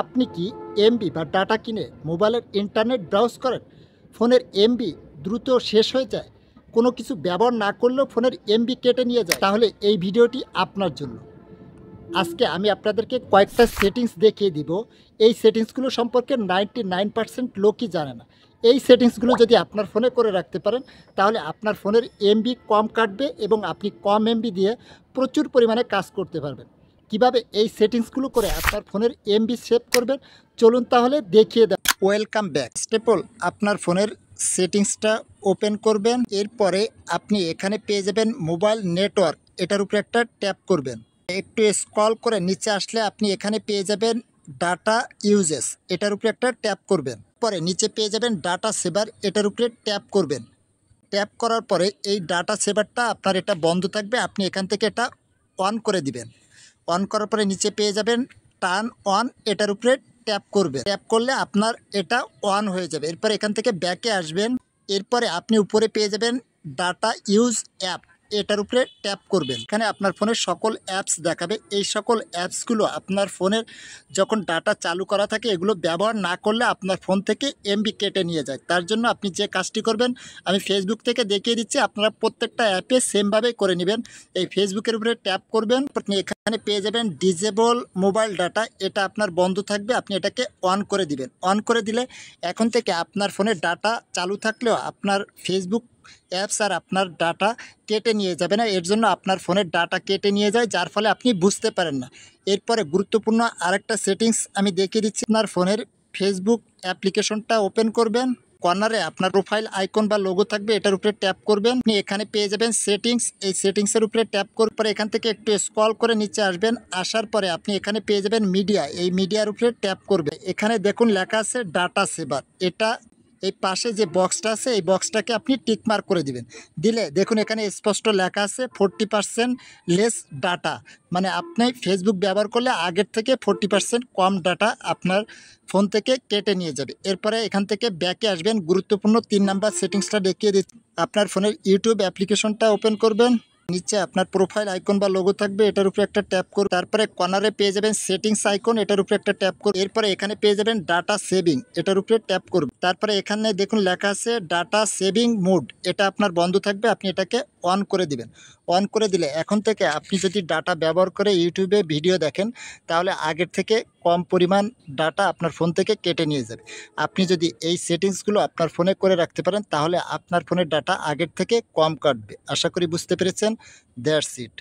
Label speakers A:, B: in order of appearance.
A: আপনি কি এমবি বা ডাটা কিনে মোবাইলের ইন্টারনেট ব্রাউজ করেন? ফোনের এমবি দ্রুত শেষ হয়ে যায়। কোনো কিছু ব্যবহার না করলেও ফোনের এমবি কেটে নিয়ে যায়। তাহলে এই ভিডিওটি আপনার জন্য। আজকে আমি আপনাদেরকে কয়েকটা সেটিংস দেখিয়ে দিব। এই সেটিংসগুলো সম্পর্কে 99% লোকই জানে না। এই সেটিংসগুলো যদি আপনার ফোনে করে রাখতে পারেন, তাহলে আপনার ফোনের এমবি কম কাটবে এবং আপনি কম এমবি দিয়ে প্রচুর পরিমাণে কাজ করতে পারবেন। কিভাবে এই সেটিংসগুলো করে আপনার ফোনের এমবি সেভ করবেন, চলুন তাহলে দেখিয়ে দেন। Welcome back. স্টেপল আপনার ফোনের সেটিংসটা ওপেন করবেন। এরপরে আপনি এখানে পেয়ে যাবেন মোবাইল নেটওয়ার্ক, এটার উপরে একটা ট্যাপ করবেন। একটু স্ক্রল করে নিচে আসলে আপনি এখানে পেয়ে যাবেন ডাটা ইউজেস, এটার উপরে একটা ট্যাপ করবেন। পরে নিচে পেয়ে যাবেন ডাটা সেভার, এটার উপরে ট্যাপ করবেন। ট্যাপ করার পরে এই ডাটা সেভারটা আপনার এটা বন্ধ থাকবে, আপনি এখান থেকে এটা অন করে দিবেন। অন করার পরে নিচে পেয়ে যাবেন টার্ন অন, এটার উপরে ট্যাপ করবেন। ট্যাপ করলে আপনার এটা অন হয়ে যাবে। এরপর এখান থেকে ব্যাকে আসবেন। এরপরে আপনি উপরে পেয়ে যাবেন ডাটা ইউজ অ্যাপ, এটার উপরে ট্যাপ করবেন। এখানে আপনার ফোনের সকল অ্যাপস দেখাবে। এই সকল অ্যাপসগুলো আপনার ফোনের যখন ডাটা চালু করা থাকে এগুলো ব্যবহার না করলে আপনার ফোন থেকে এমবি কেটে নিয়ে যায়। তার জন্য আপনি যে কাজটি করবেন আমি ফেসবুক থেকে দেখিয়ে দিচ্ছি, আপনারা প্রত্যেকটা অ্যাপে সেমভাবেই করে নেবেন। এই ফেসবুকের উপরে ট্যাপ করবেন, আপনি এখানে পেয়ে যাবেন ডিজেবল মোবাইল ডাটা, এটা আপনার বন্ধ থাকবে, আপনি এটাকে অন করে দিবেন। অন করে দিলে এখন থেকে আপনার ফোনের ডাটা চালু থাকলেও আপনার ফেসবুক অ্যাপস আর আপনার ডাটা কেটে নিয়ে যাবে না। এর জন্য আপনার ফোনের ডাটা কেটে নিয়ে যায়, যার ফলে আপনি বুঝতে পারেন না। এরপরে গুরুত্বপূর্ণ আরেকটা সেটিংস আমি দেখিয়ে দিচ্ছি। আপনার ফোনের ফেসবুক অ্যাপ্লিকেশনটা ওপেন করবেন। কর্নারে আপনার প্রোফাইল আইকন বা লোগো থাকবে, এটার উপরে ট্যাপ করবেন। আপনি এখানে পেয়ে যাবেন সেটিংস, এই সেটিংসের উপরে ট্যাপ করার পরে এখান থেকে একটু স্ক্রল করে নিচে আসবেন। আসার পরে আপনি এখানে পেয়ে যাবেন মিডিয়া, এই মিডিয়ার উপরে ট্যাপ করবেন। এখানে দেখুন লেখা আছে ডাটা সেভার, এটা এই পাশে যে বক্সটা আছে এই বক্সটাকে আপনি টিক মার্ক করে দিবেন। দিলে দেখুন এখানে স্পষ্ট লেখা আছে 40% লেস ডাটা, মানে আপনি ফেসবুক ব্যবহার করলে আগের থেকে 40% কম ডাটা আপনার ফোন থেকে কেটে নিয়ে যাবে। এরপরে এখান থেকে ব্যাকে আসবেন। গুরুত্বপূর্ণ 3 নাম্বার সেটিংসটা দেখিয়ে দিচ্ছি। আপনার ফোনের ইউটিউব অ্যাপ্লিকেশনটা ওপেন করবেন। নিচে আপনার প্রোফাইল আইকন বা লোগো থাকবে, এটার উপরে একটা ট্যাপ করুন। তারপরে কর্নারে পেয়ে যাবেন সেটিংস আইকন, এটার উপরে একটা ট্যাপ করুন। এরপরে এখানে পেয়ে যাবেন ডাটা সেভিং, এটার উপরে ট্যাপ করুন। তারপরে এখানে দেখুন লেখা আছে ডাটা সেভিং মোড, এটা আপনার বন্ধ থাকবে, আপনি এটাকে অন করে দিবেন। অন করে দিলে এখন থেকে আপনি যদি ডাটা ব্যবহার করে ইউটিউবে ভিডিও দেখেন, তাহলে আগের থেকে কম পরিমাণ ডাটা আপনার ফোন থেকে কেটে নিয়ে যাবে। আপনি যদি এই সেটিংসগুলো আপনার ফোনে করে রাখতে পারেন, তাহলে আপনার ফোনের ডাটা আগের থেকে কম কাটবে। আশা করি বুঝতে পেরেছেন। That's it.